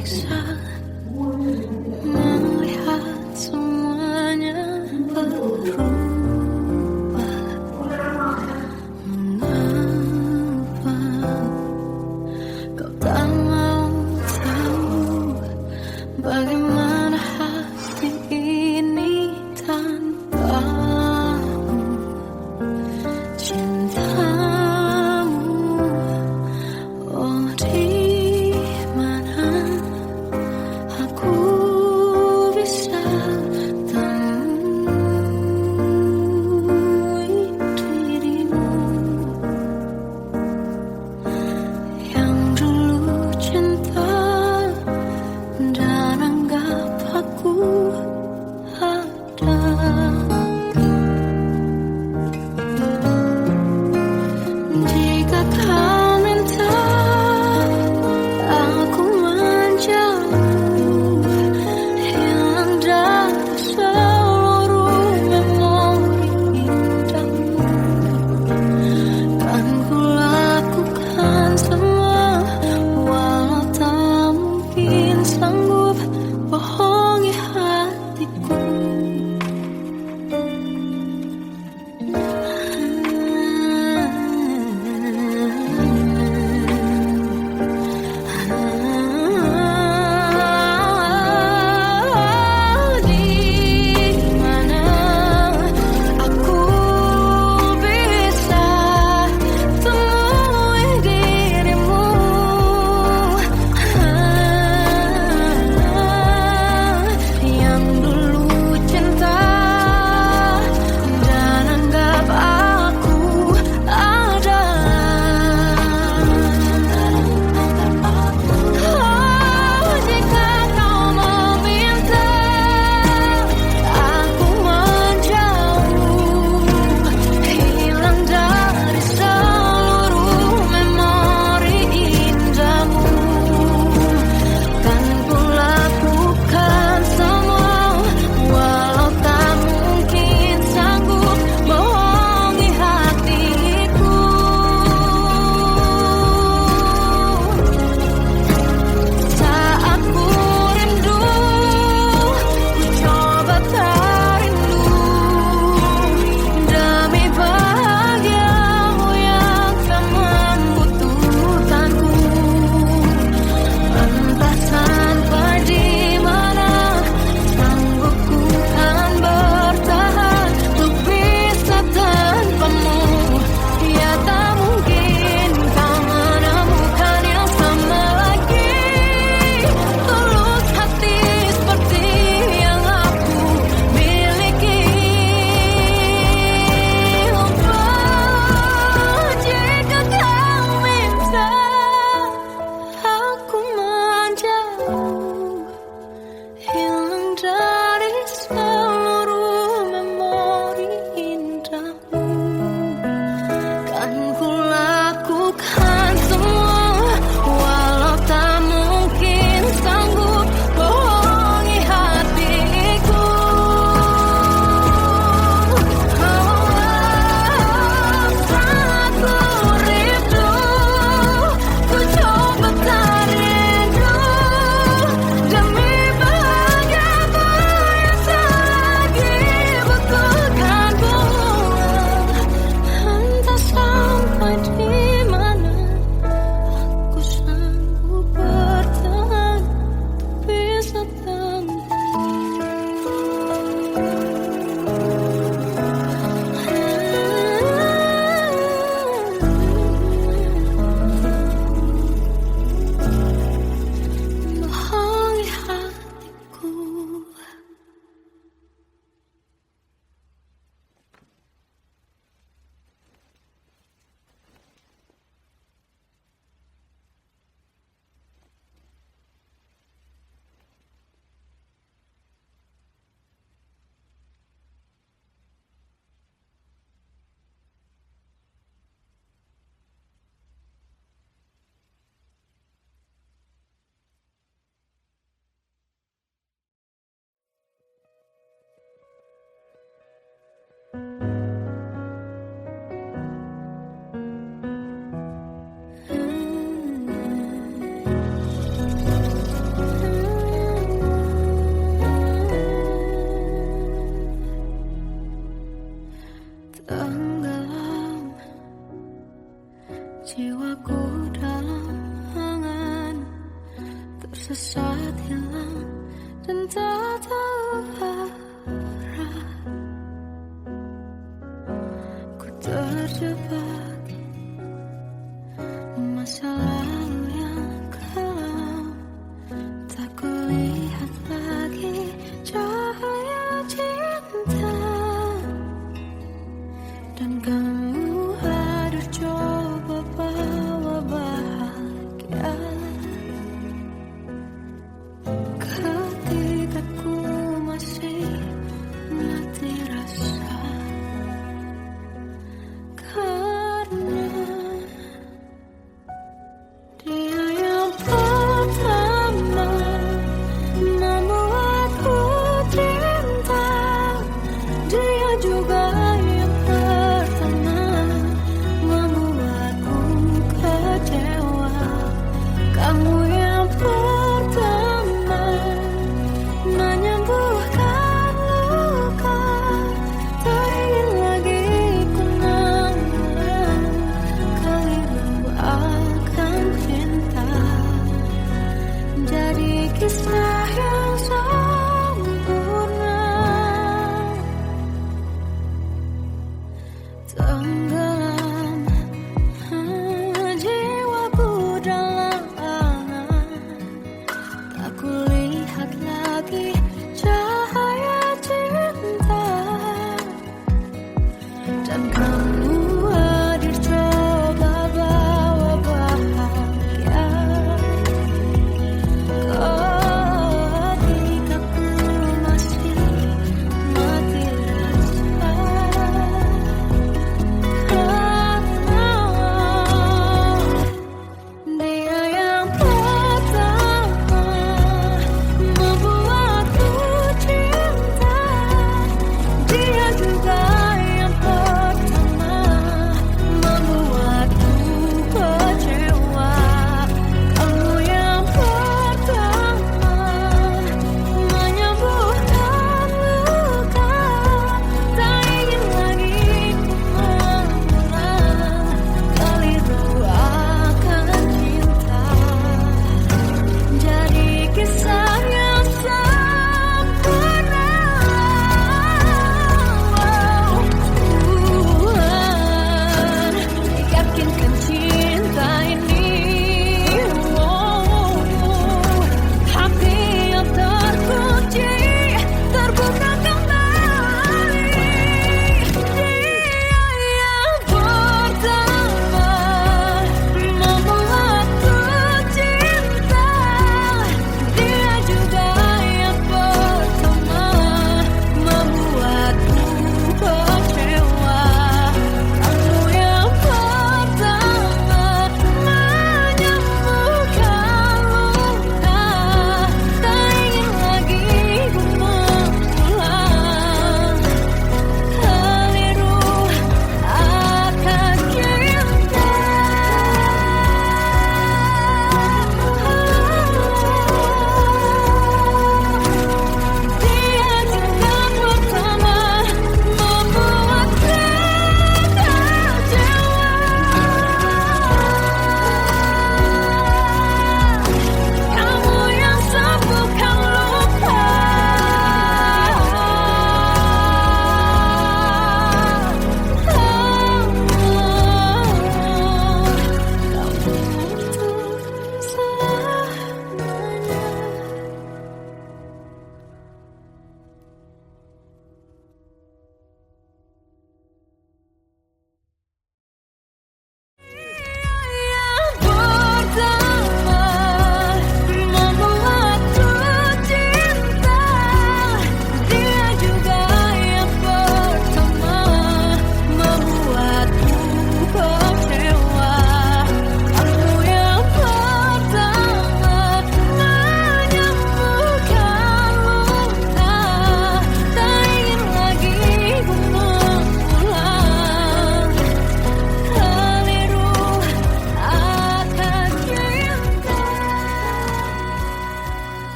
tersiksa melihat semuanya berubah. Mengapa kau tak mau tahu bagaimana hati ini tanpamu? Cintamu, oh di mana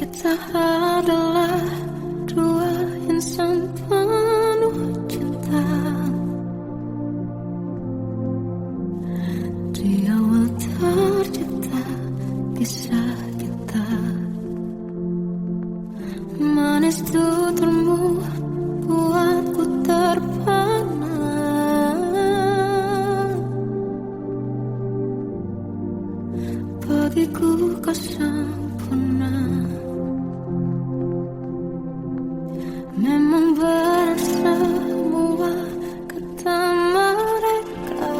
Kita adalah dua insan penuh cinta. Di awal tercipta kisah kita, manis tuturmu buatku terpana. Bagiku kau sempurna. Memang benar semua kata mereka,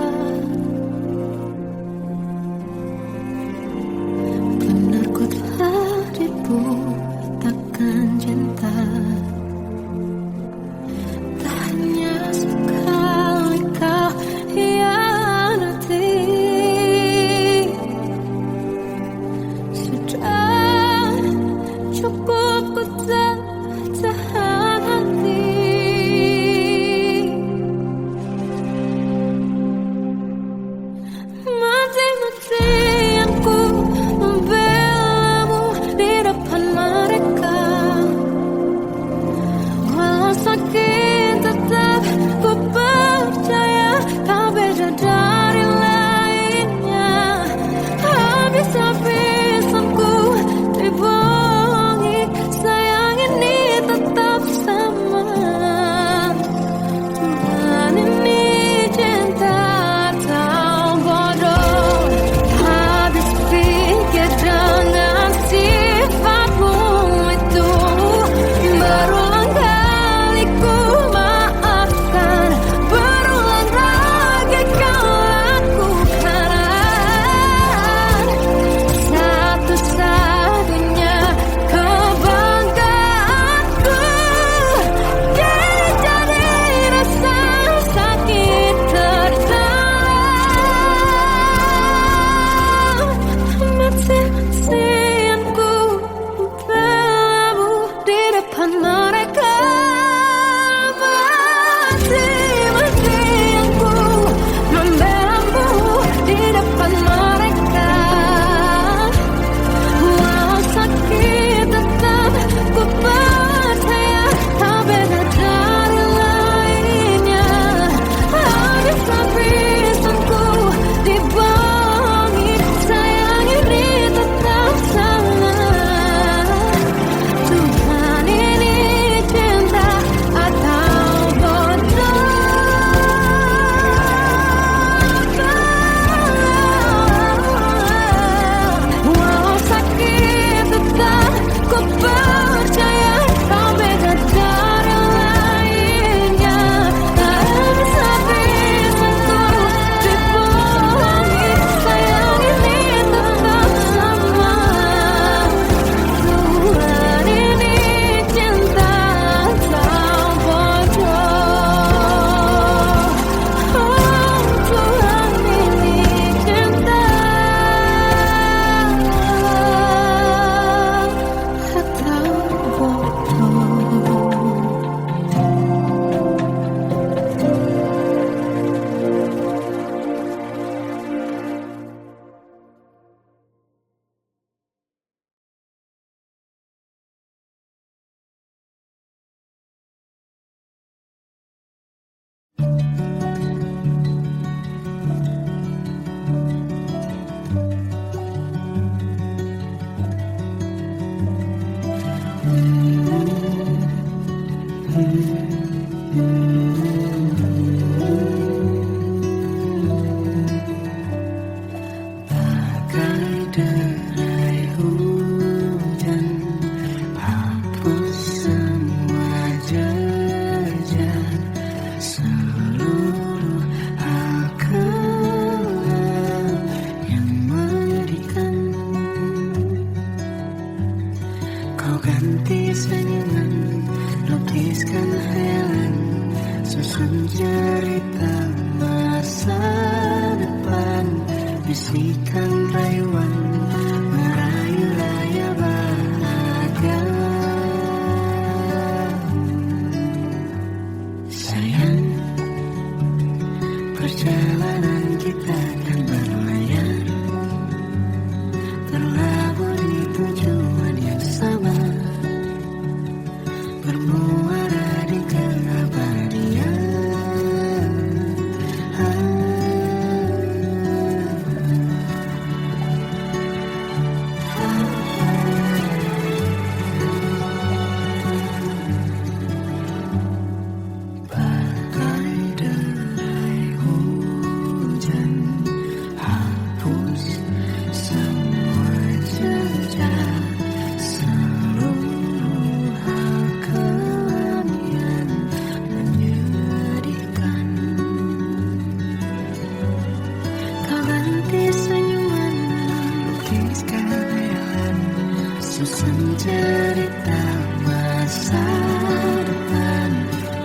benar ku telah dibutakan cinta. Tak hanya sekali kau hianati, sudah sekalian susun cerita masa depan,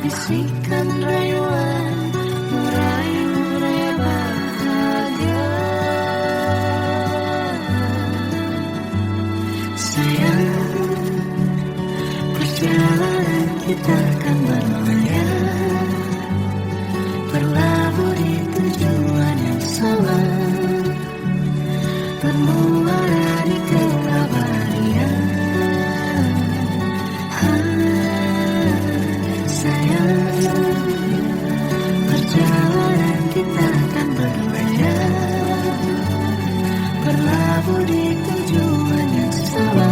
bisikan rayuan meraih bahagia. Sayang, perjalanan kita akan berlayar, berlabuh di tujuan yang sama, bermuara di keabadian. Sayang, perjalanan kita akan berlayar, berlabuh di tujuan yang sama.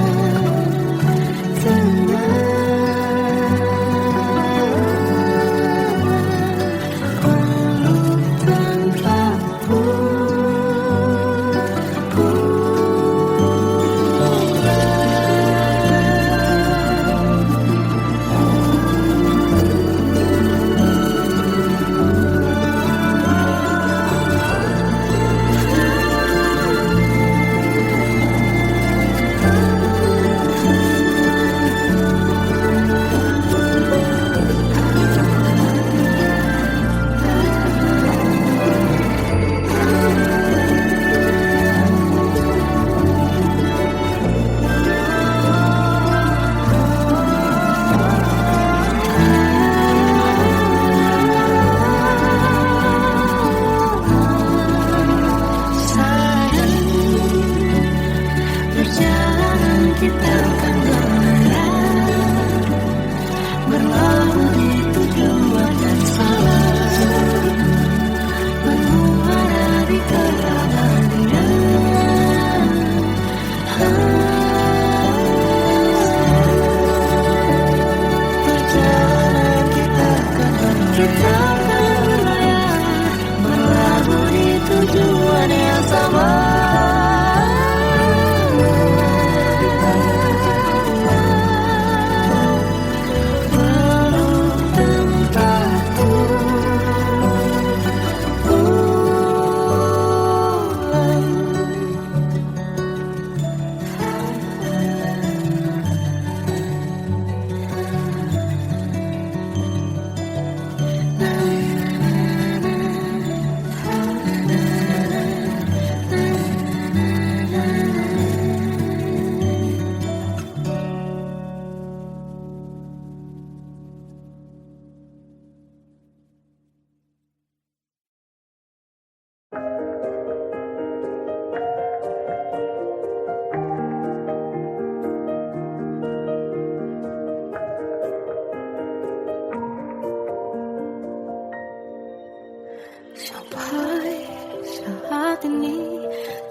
Sampai saat ini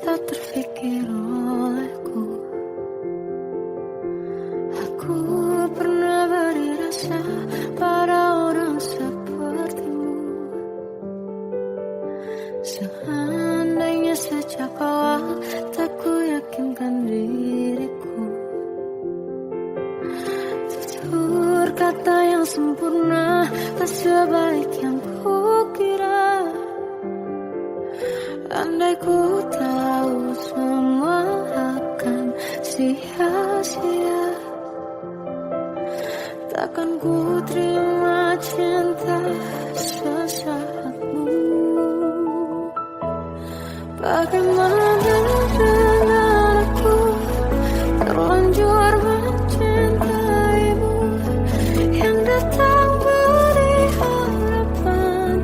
tak terfikir olehku, aku pernah beri rasa pada orang sepertimu. Seandainya sejak awal tak ku yakinkan diriku, tutur kata yang sempurna tak sebaik yang kukira. Andai ku tahu semua akan sia-sia, takkan ku terima cinta sesaatmu. Bagaimana dengan aku terlanjur mencintaimu, yang datang beri harapan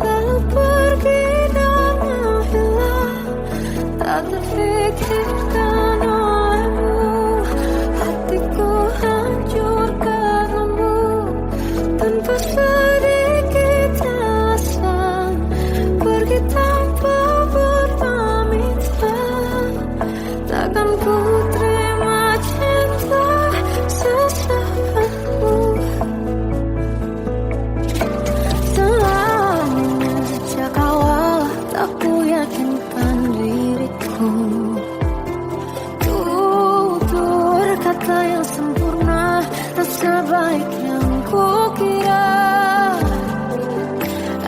lalu pergi dan menghilang, tak terfikirkan olehmu. Hatiku hancur karenamu, tanpa sedikit alasan, pergi tanpa berpamitan. Takkan ku terima cinta sesaatmu. Selamanya sejak awal tak ku yakinkan diriku, tutur kata yang sempurna tak sebaik yang kukira.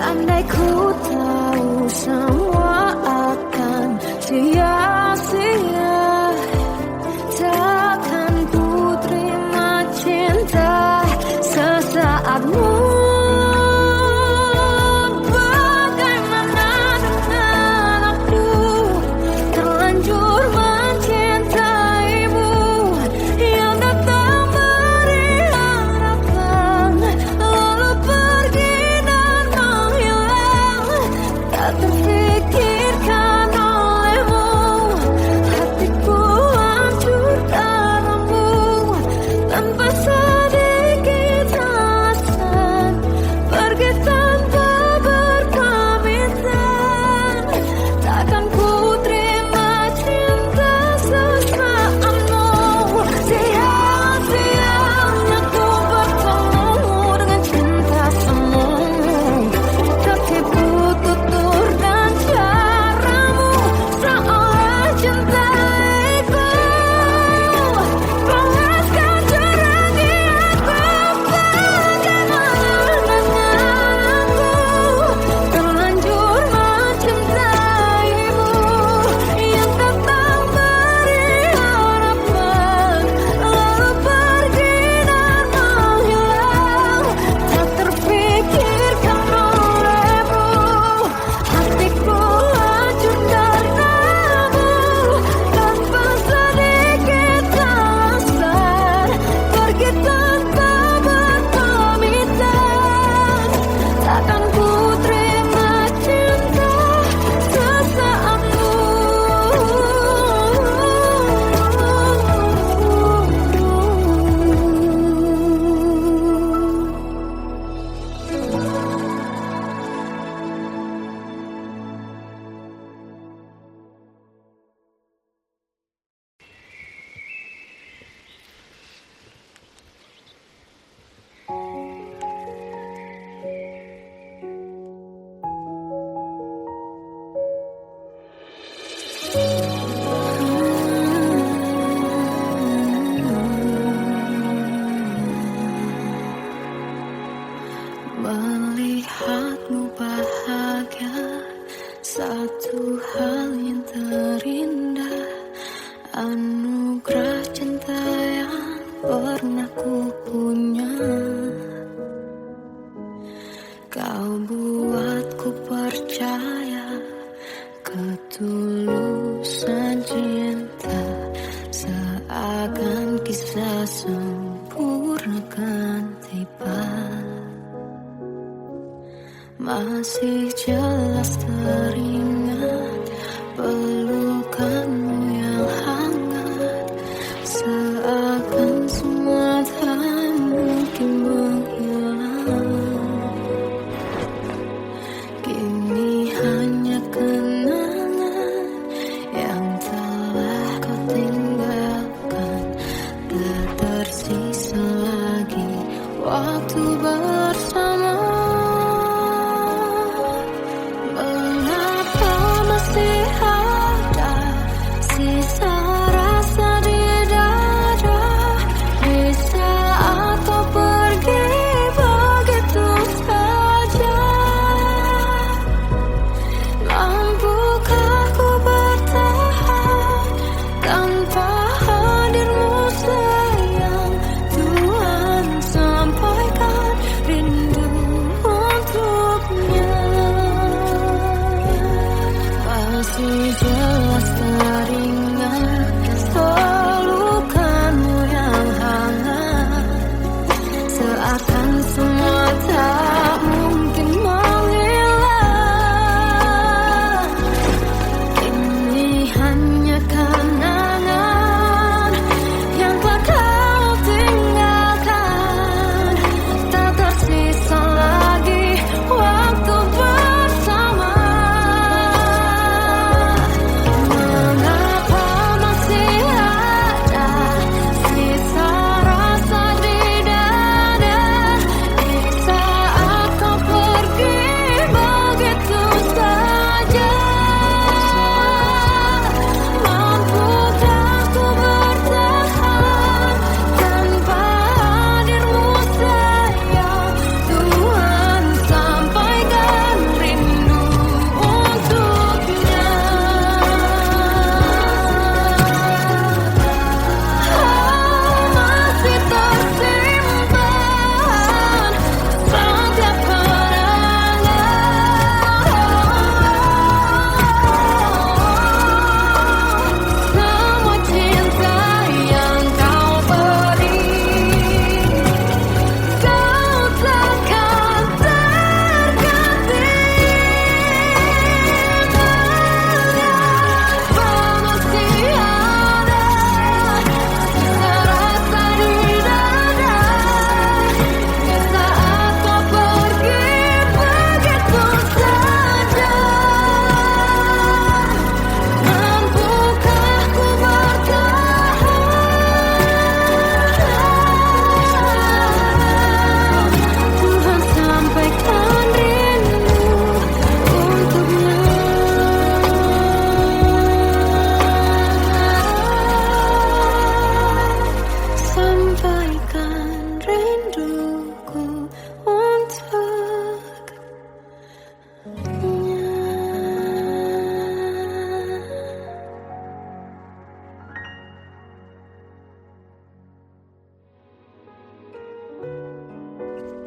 Andai ku tahu semua akan sia-sia, Anugerah cinta yang pernah ku punya, kau buatku percaya ketulusan cinta, seakan kisah sempurna kan tiba. Masih jelas teringat pelukanmu yang hangat, seakan semua tak mungkin menghilang. Kini hanya kenangan yang telah kau tinggalkan, tak tersisa lagi waktu bersama. Masih jelas teringat pelukanmu yang hangat, seakan semua tak mungkin menghilang. Ini hanya kenangan yang telah kau tinggalkan, tak tersisa lagi waktu bersama.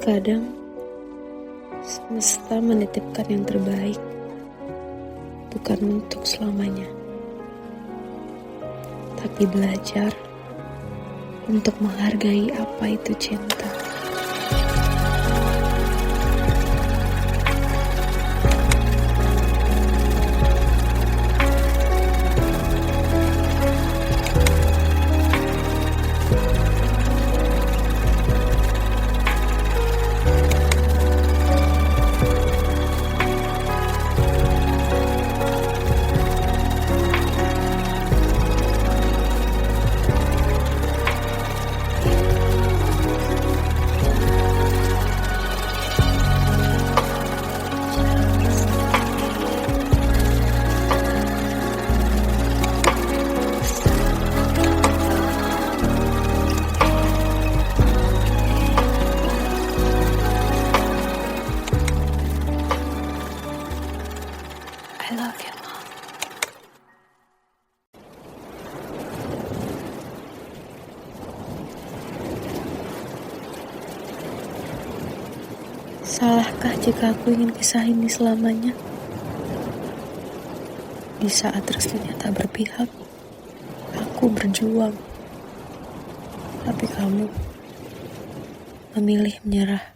Kadang semesta menitipkan yang terbaik, bukan untuk selamanya, tapi belajar untuk menghargai apa itu cinta. Salahkah jika aku ingin kisah ini selamanya? Di saat restunya tak berpihak, aku berjuang. Tapi kamu memilih menyerah.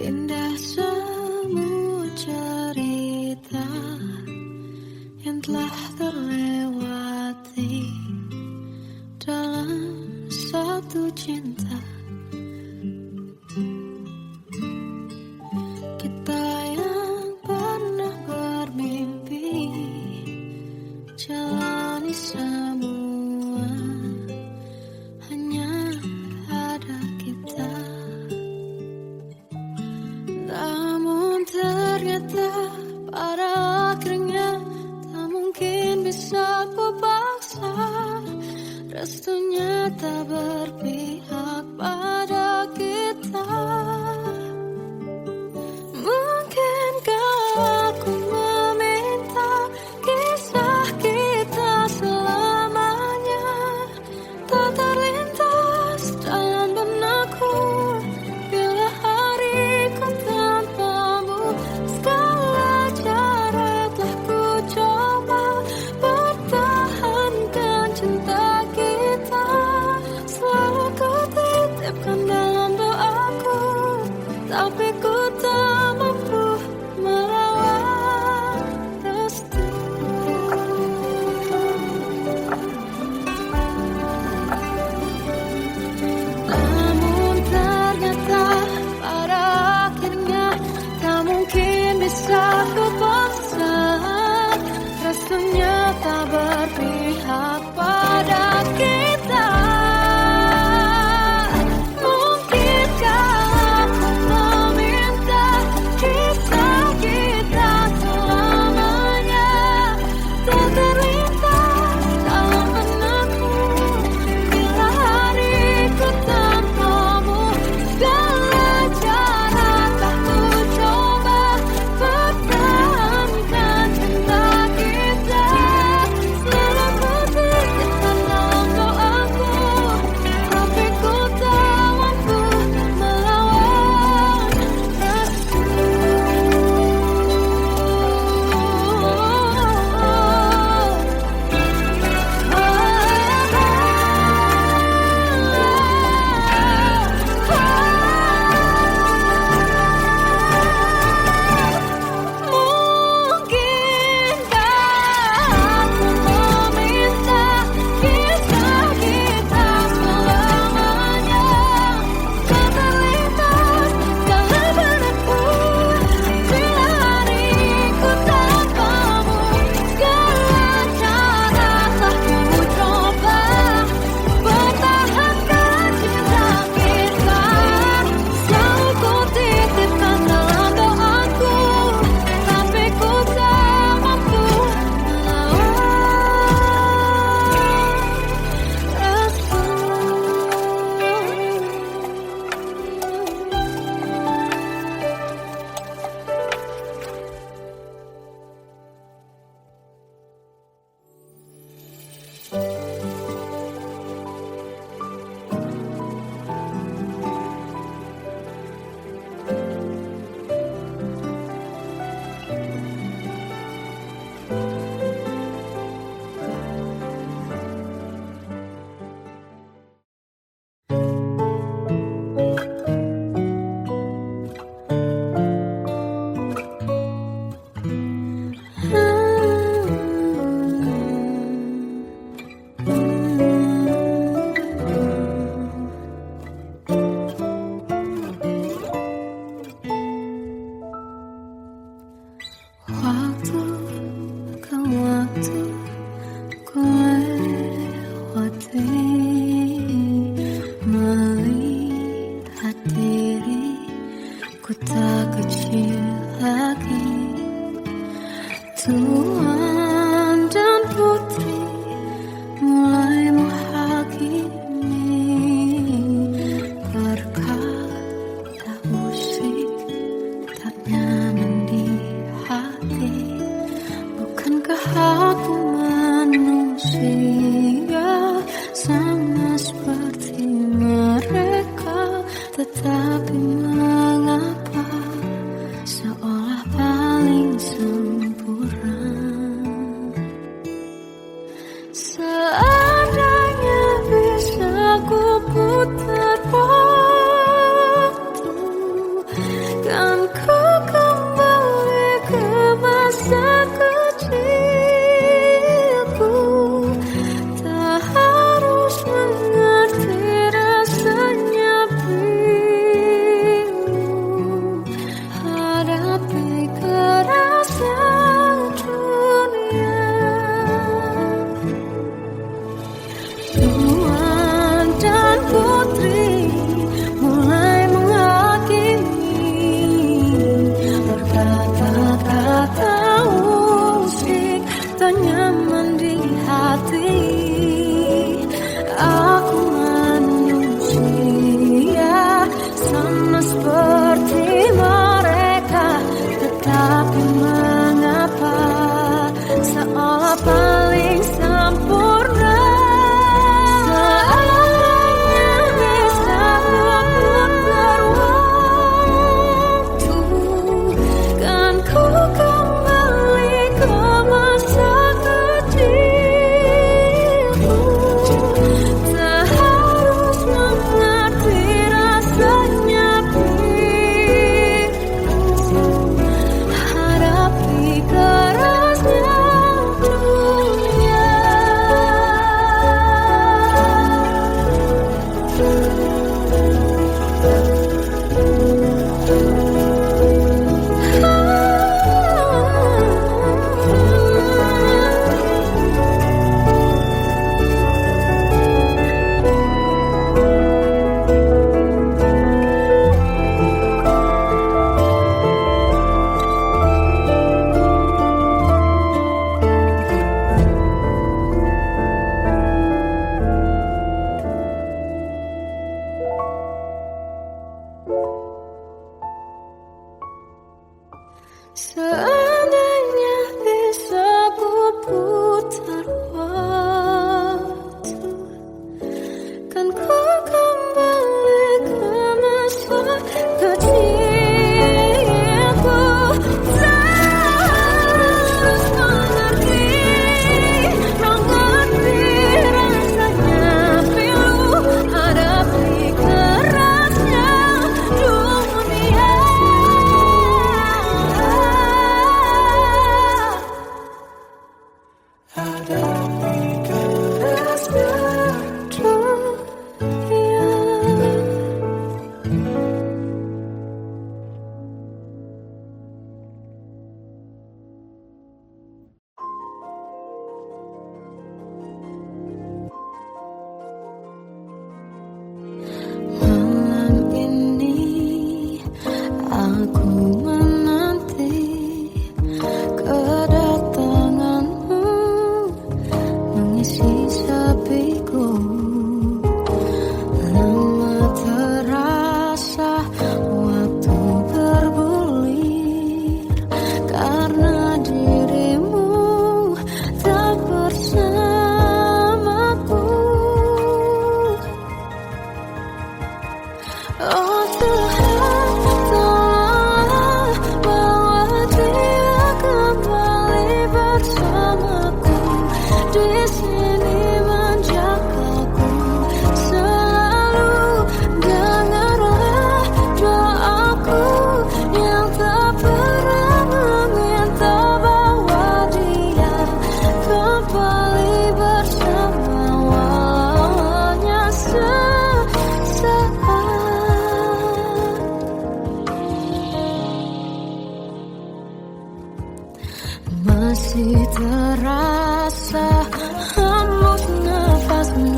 Indah semua cerita yang telah terlewati dalam satu cinta. Kita yang pernah bermimpi jalani semua, hanya ada kita. Namun ternyata pada akhirnya tak mungkin bisa ku paksa. Restunya tak berpihak pada kita. Mungkinkah aku meminta kisah kita selamanya tak terlintas dalam benakku bila hariku tanpamu. Segala cara telah ku coba pertahankan cinta kita. Selalu ku titipkan dalam doaku, tapi ku tak mampu melawan restu. Namun ternyata pada akhirnya tak mungkin bisa ku paksa. Restunya tak berpihak pada kita. Mungkinkah aku meminta kisah kita selamanya tak terlintas dalam benakku bila hariku tanpamu. Segala cara telah ku coba pertahankan cinta kita. Selalu ku titipkan dalam doaku, tapi ku tak mampu melawan restu. Mungkinkah aku meminta kisah kita selamanya tak terlintas dalam benakku bila hariku tanpamu. Segala cara telah ku coba pertahankan cinta kita. Selalu ku titipkan dalam doaku, tapi ku tak mampu waktu ke waktu ku lewati, melihat diri ku tak kecil lagi. Tuan dan putri mulai menghakimi berkat tahu Seandainya bisa ku putar waktu, kan ku kembali ke masa kecilku. Tak harus mengerti rasanya pilu, hadapi kerasnya dunia. Tuan dan putri mulai menghakimi, berkata-kata usik tak nyaman di hati. Aku manusia sama seperti mereka, tetapi mengapa seolah paling sempurna. Seandainya bisa putar waktu, kan ku kembali ke masa kecilku. Tak harus mengerti rasanya pilu, hadapi kerasnya dunia. Seandainya bisa ku putar waktu, kan ku kembali ke masa kecilku. Tak harus mengerti rasanya pilu, hadapi kerasnya dunia. Hadapi kerasnya dunia. Malam ini aku menanti kedatanganmu, mengisi sepiku. Lama terasa waktu bergulir, karena dirimu tak bersamaku. Oh Tuhan, tolonglah bawa dia kembali bersamaku. Di sini menjagaku selalu. Dengarlah doaku yang tak pernah meminta, bawa dia kembali bersama walaunya sesaat. Masih terasa hembus nafasmu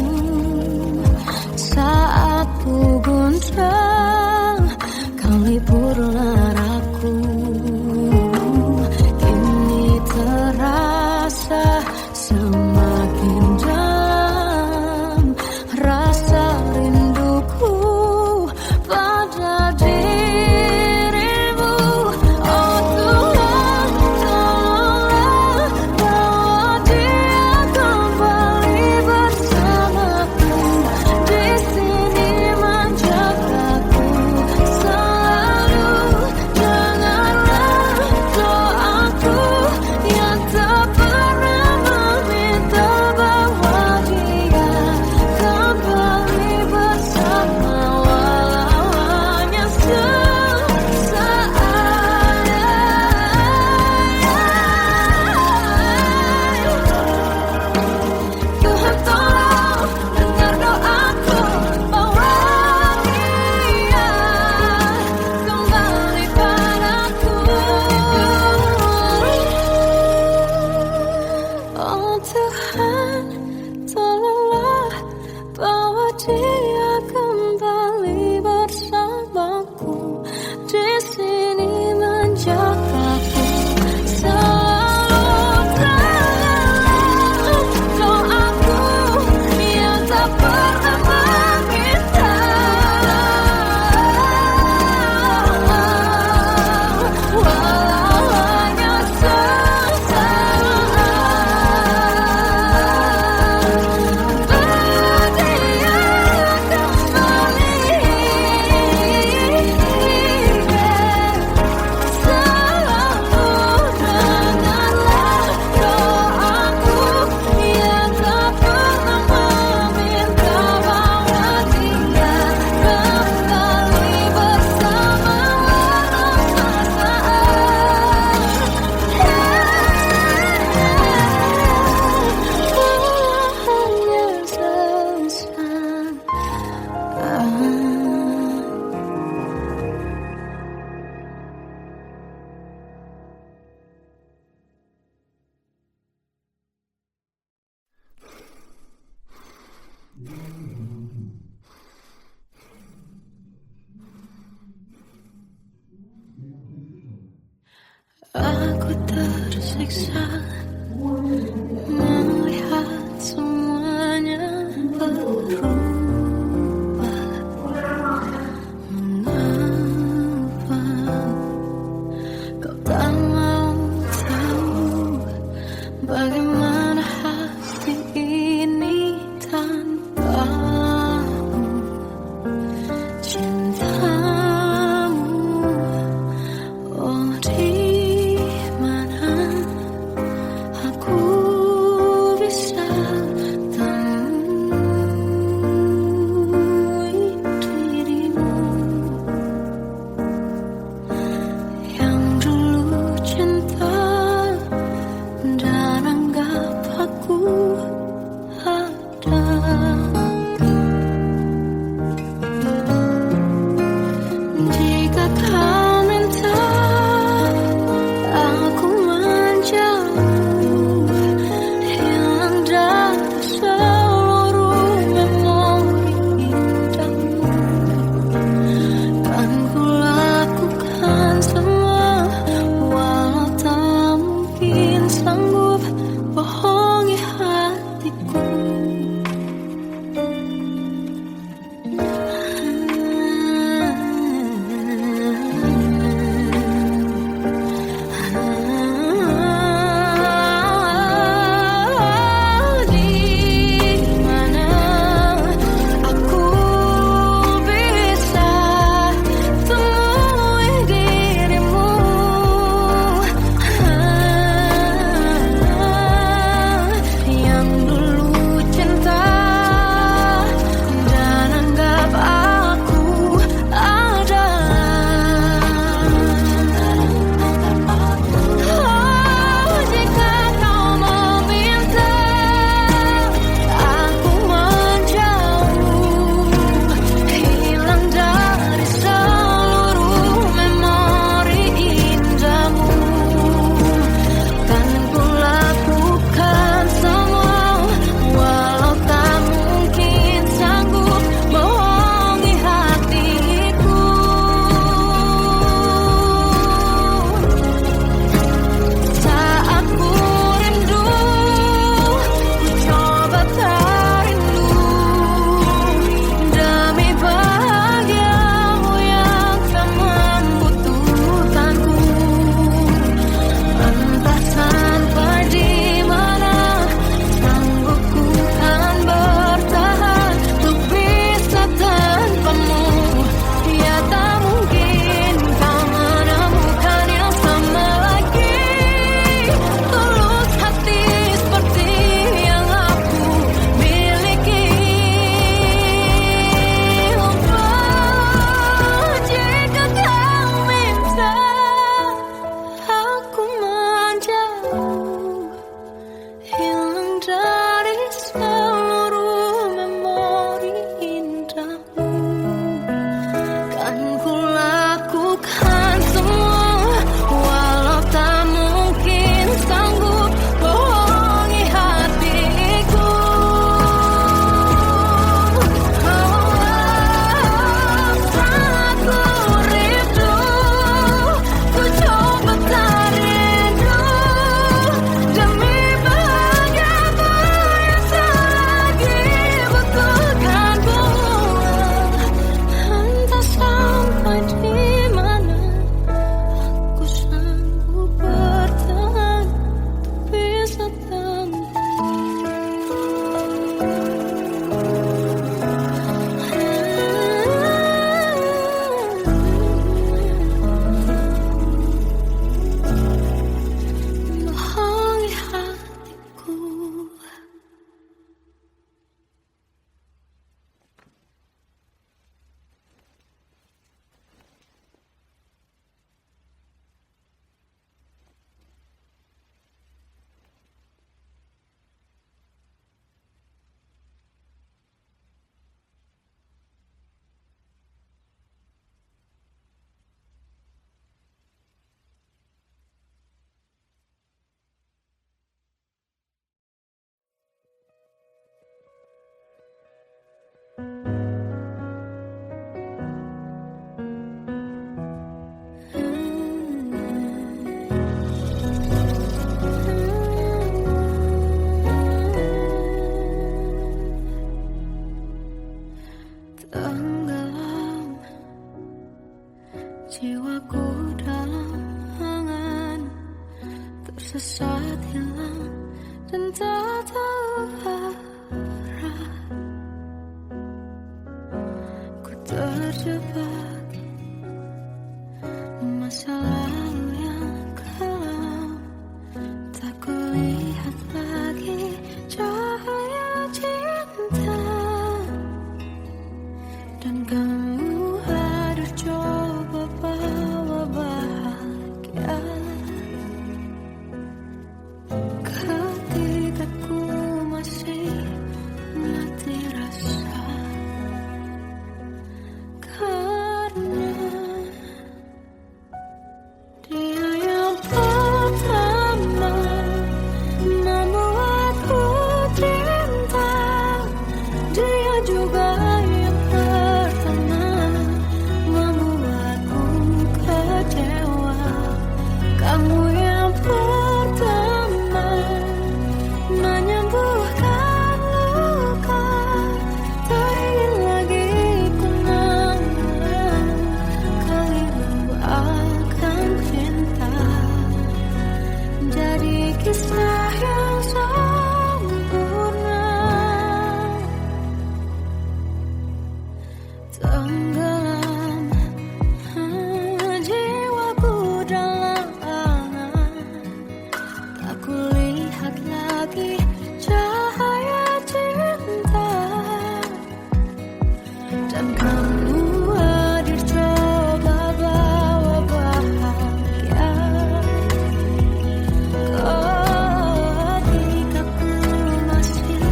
saat ku guncang, kau liburlah aku. Kini terasa semakin dalam rasa rinduku pada dirimu. Oh Tuhan, tolonglah bawa dia kembali Aku tersiksa melihat semuanya berubah. Mengapa kau tak mau tahu bagaimana hati ini tanpamu? Cintamu, oh di mana terjebak masa lalu yang kelam. Tak kulihat lagi cahaya cinta, dan kamu hadir coba bawa bahagia. Ketika ku masih mati rasa, karena dia yang pertama membuatku cinta. Dia juga yang pertama membuatku kecewa. Kamu yang pertama menyembuhkan luka. Tak ingin lagi ku mengulang keliru akan cinta. Jadi kisah yang sempurna, tenggelam jiwaku dalam angan. Tak kulihat lagi cahaya cinta, dan kamu hadir coba bawa bahagia. Ketika ku masih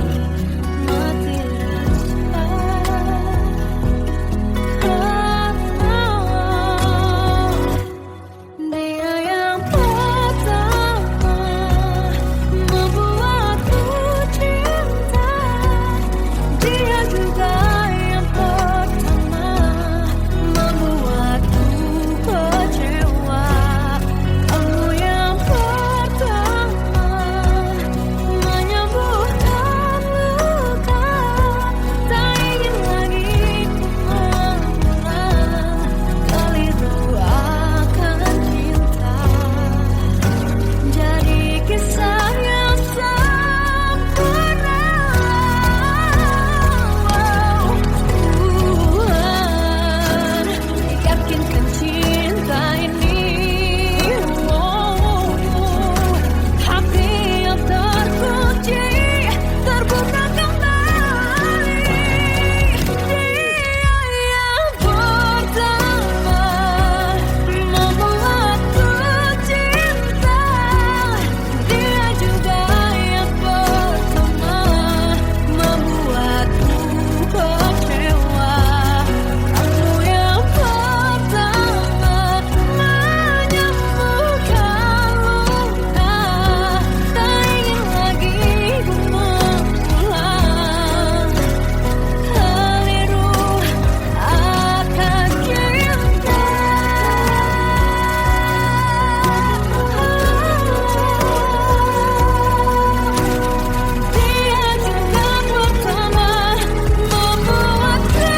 mati rasa, karena dia yang pertama membuatku cinta. Dia juga yang pertama membuatku kecewa. Kamu yang pertama menyembuhkan luka. Tak ingin lagi ku mengulang keliru akan cinta. Jadi kisah yang sempurna. Tuhan yakinkan cinta ini, hati yang terkunci terbuka kembali. Dia yang pertama membuatku cinta. Dia juga yang pertama membuatku kecewa. Kamu yang pertama menyembuhkan luka. Tak ingin lagi ku mengulang keliru akan cinta. Dia juga pertama membuatku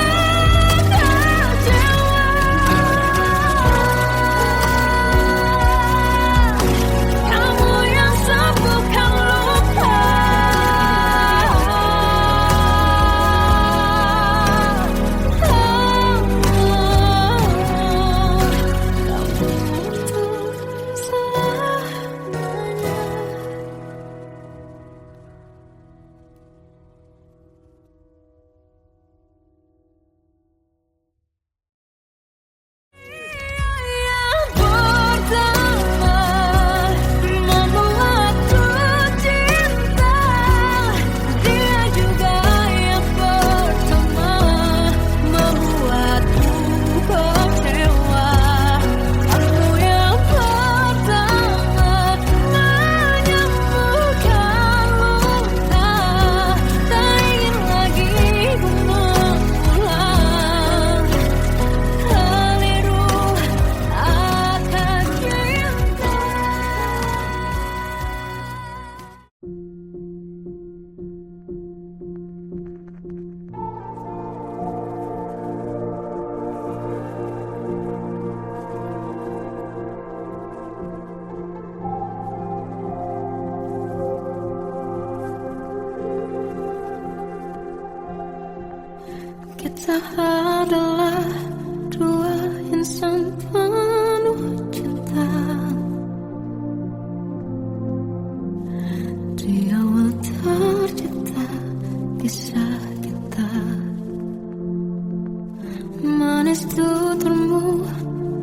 kecewa. Kamu yang sembuhkan luka. Kamu untuk selamanya. Yang pertama membuatku cinta. Dia juga yang pertama membuatku kecewa. Kamu yang pertama menyembuhkan luka. Tak ingin lagi ku mengulang keliru akan cinta. Kita adalah insan penuh cinta. Di awal tercipta kisah kita, manis tuturmu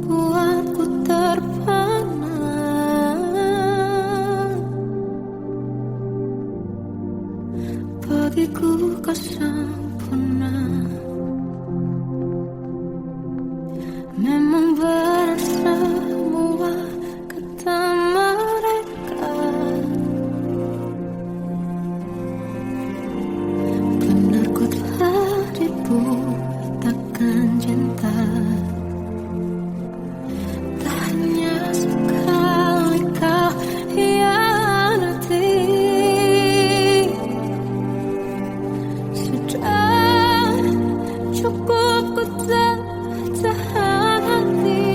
buatku terpana. Bagiku kau sempurna. Memang berat semua kata mereka, benar ku telah dibutakan cinta. Tak hanya sekali kau hianati, sudah cukup ku tak tahan hati.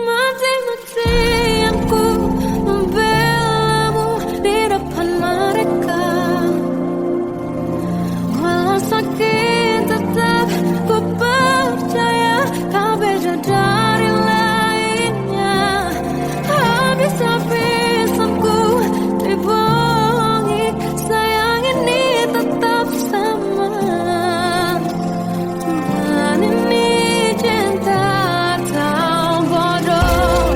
Mati-matian ku membelamu di depan mereka. Walau sakit tetap ku percaya kau beda dari lainnya. Habis-habisan ku dibohongi, sayang ini tetap sama. Tuhan ini cinta atau bodoh.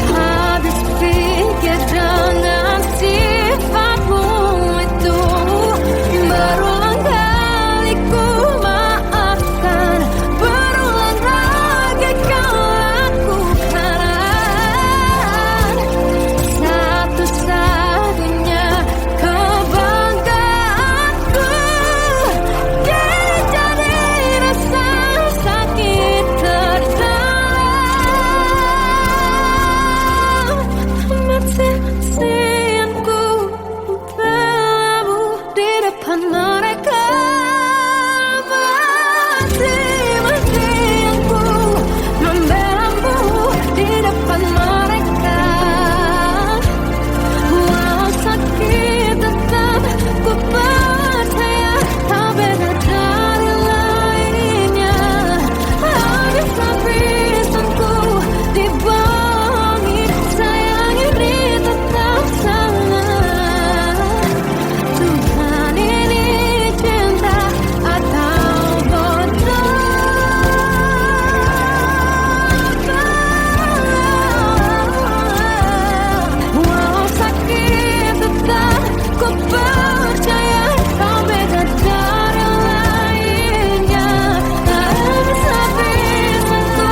Habis pikir dengan sifatmu itu, berulang kali ku maafkan, berulang lagi kau lakukan. Satu-satunya kebanggaanku, kini jadi rasa sakit terdalam. Mati-matian ku membelamu di depan mereka. Mati-matian ku membelamu di depan mereka. Walau sakit tetap ku percaya kau beda dari lainnya. Habis-habisan ku dibohongi, sayang ini tetap sama. Tuhan ini cinta atau bodoh. Walau sakit tetap ku percaya kau beda dari lainnya. Habis-habisan ku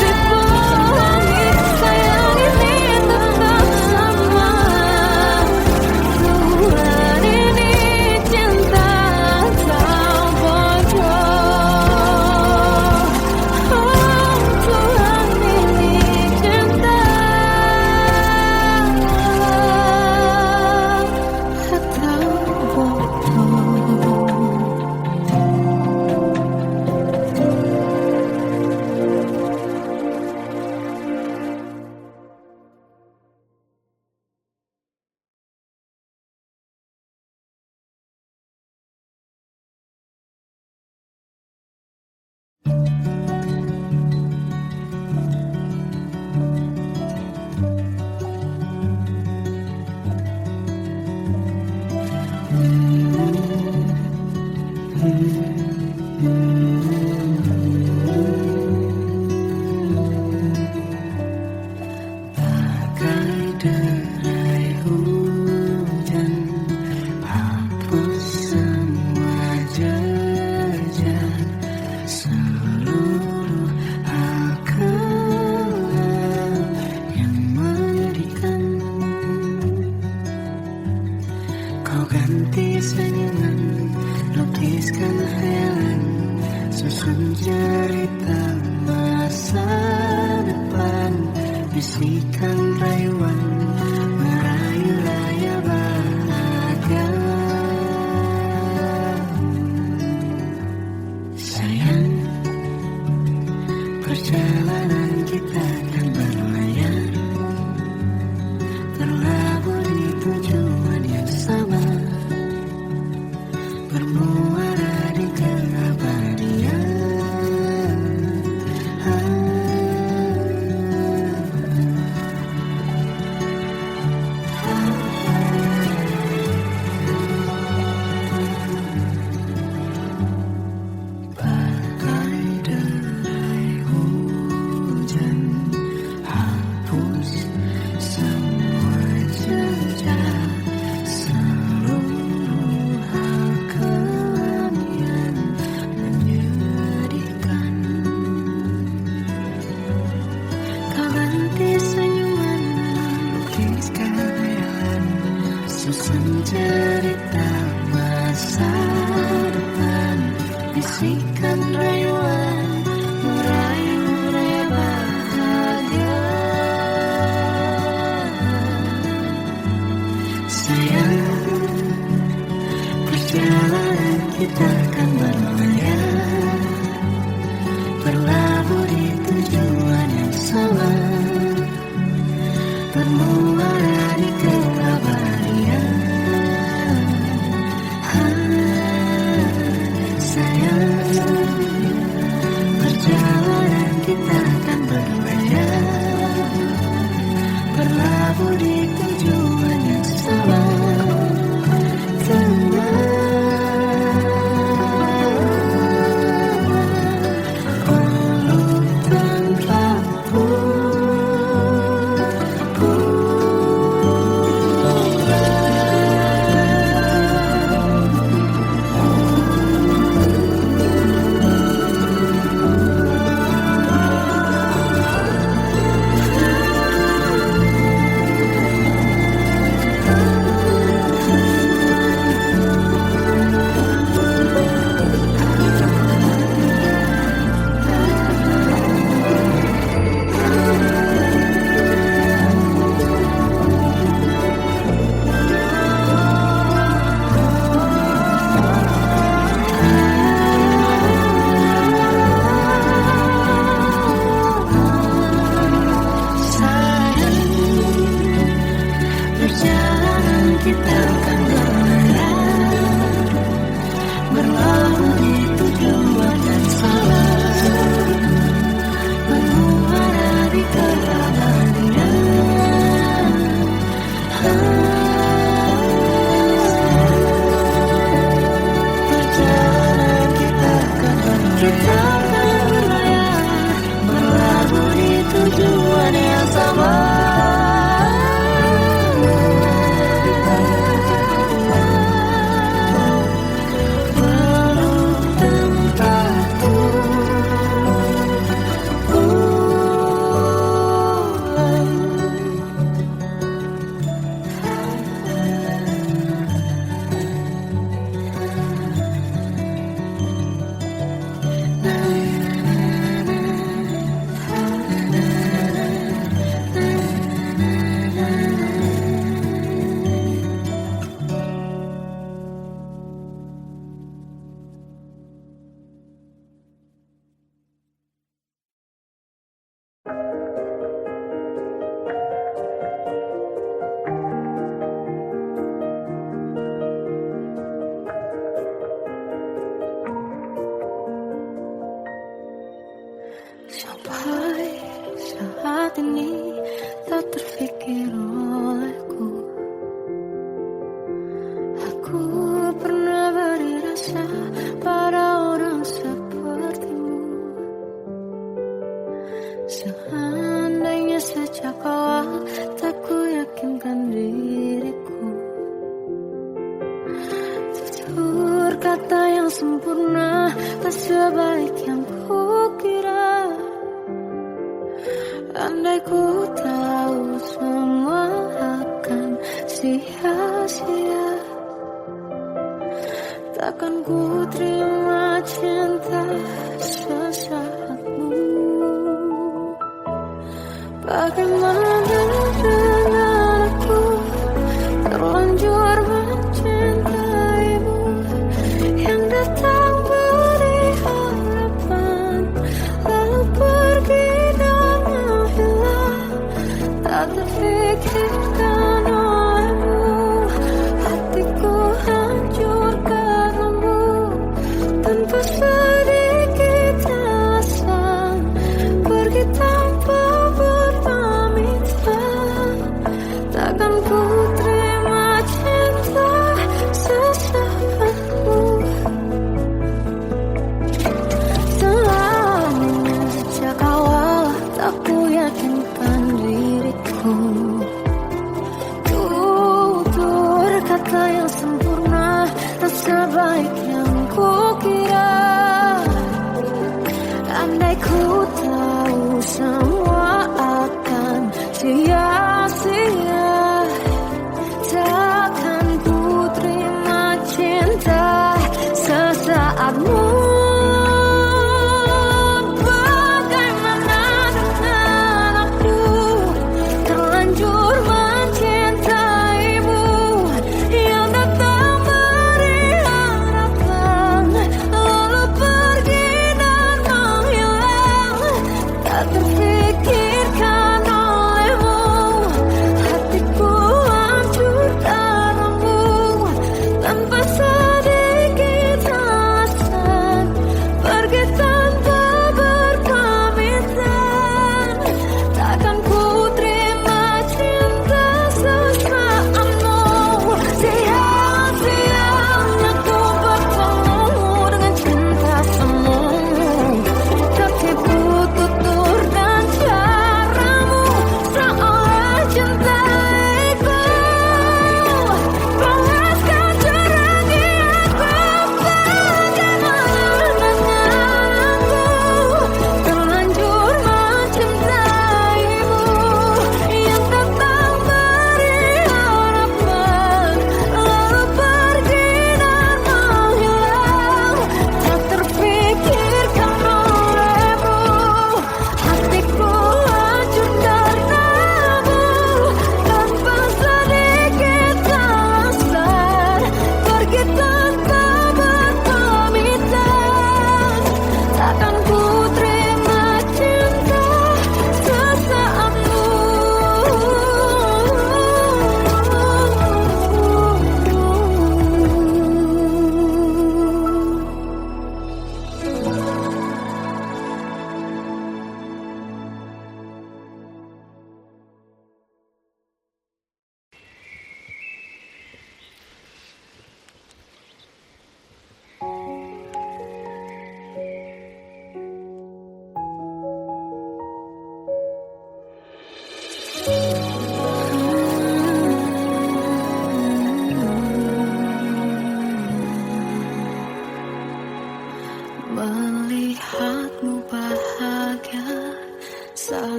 dibohongi, sayang ini tetap sama. Tuhan ini cinta atau bodoh. Tuhan ini cinta atau bodoh. Bagai derai hujan, hapus semua jejak, seluruh hal kelam yang menyedihkan. Kau ganti senyuman, lukiskan hayalan, susun cerita masa depan. Bisikan rayuan, merayu raya bahagia. Sayang, perjalanan kita akan berlayar, terlabur di tujuan yang sama, bermuara susun cerita masa depan, bisikan rayuan merayu raya bahagia. Sayang, perjalanan kita akan berlayar, berlabuh di tujuan yang sama, bermuara di keabadian. Sayang, perjalanan kita akan berlayar, berlabuh di tujuan yang sama. Sampai saat ini tak terfikir olehku, aku pernah beri rasa pada orang sepertimu. Seandainya sejak awal tak ku yakinkan diriku, tutur kata yang sempurna tak sebaik yang ku kira. Andai ku tahu semua akan sia-sia, takkan ku terima cinta sesaatmu. Bagaimana dengan aku terlanjur mencintaimu, yang datang beri harapan lalu pergi dan menghilang, tak terfikirkan olehmu. Hatiku hancur karenamu, tanpa sedikit alasan, pergi tanpa berpamitan. Takkan ku terima cinta sesaatmu. Selamanya sejak awal tak ku yakinkan diriku, tutur kata yang sempurna tak sebaik yang ku kira. Andai ku tahu semua akan sia-sia, takkan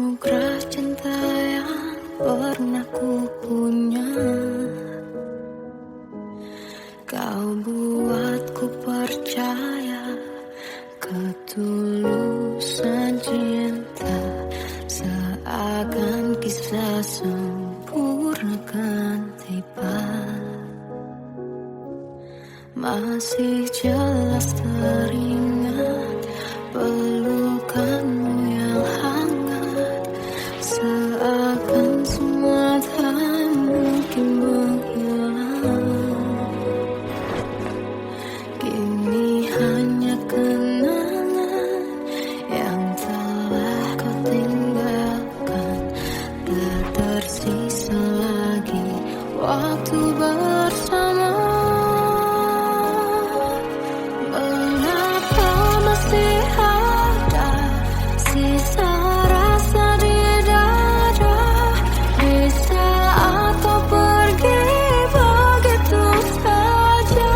anugerah cinta yang pernah ku punya. Kau buatku percaya ketulusan cinta, seakan kisah sempurna kan tiba. Masih jelas teringat pelukanmu yang hangat, seakan semua tak mungkin menghilang. Kini hanya kenangan yang telah kau tinggalkan, tak tersisa lagi waktu bersama. Mengapa masih ada sisa rasa di dada, di saat kau pergi begitu saja?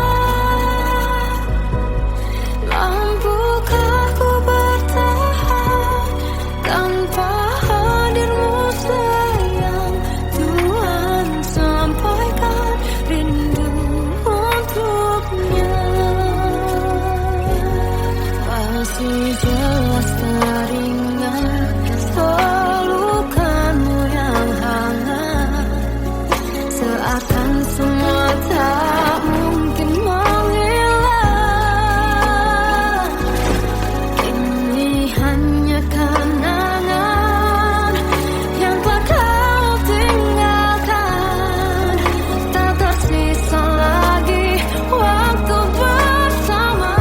Mampukah ku bertahan tanpa hadirmu sayang? Tuhan sampaikan rindu untuknya. Masih jelas teringat pelukanmu yang hangat, seakan semua tak mungkin menghilang. Ini hanya kenangan yang telah kau tinggalkan, tak tersisa lagi waktu bersama.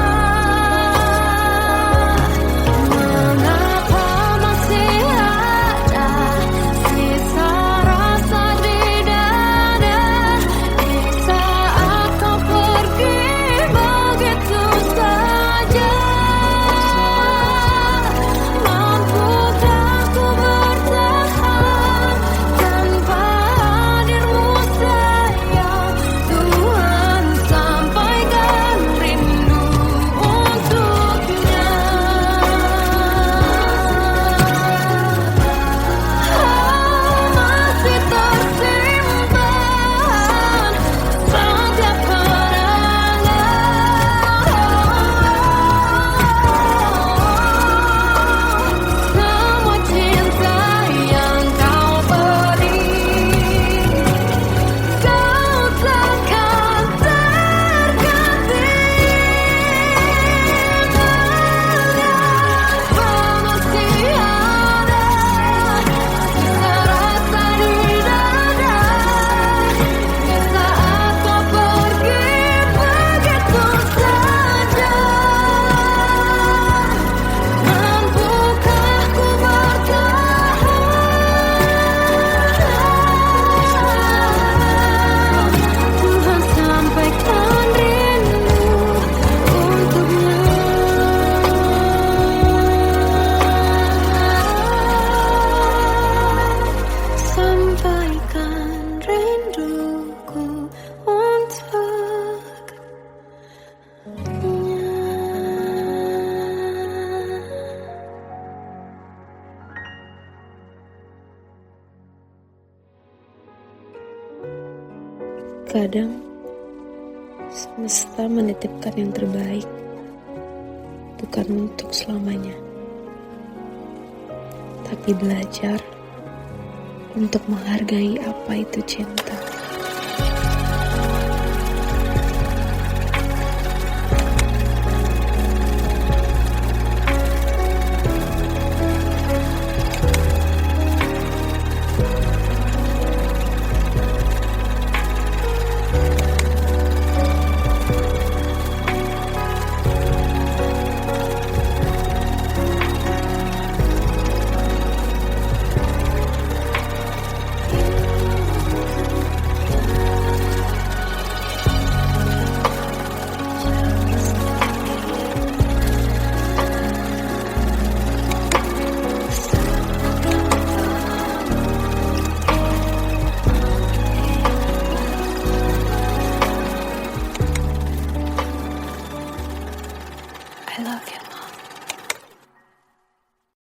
Mengapa masih ada sisa rasa di dada, di saat kau pergi begitu saja? Mampukah ku bertahan tanpa hadirmu sayang? Tuhan sampaikan rindu untuknya. Masih tersimpan setiap semua cinta yang kau beri. Kau takkan terganti. Mengapa masih ada sisa rasa di dada, di saat kau pergi begitu saja? Mampukah ku bertahan? Tuhan sampaikan rindu untuknya. Sampaikan rinduku untuknya. Kadang semesta menitipkan yang terbaik, bukan untuk selamanya, tapi belajar untuk menghargai apa itu cinta.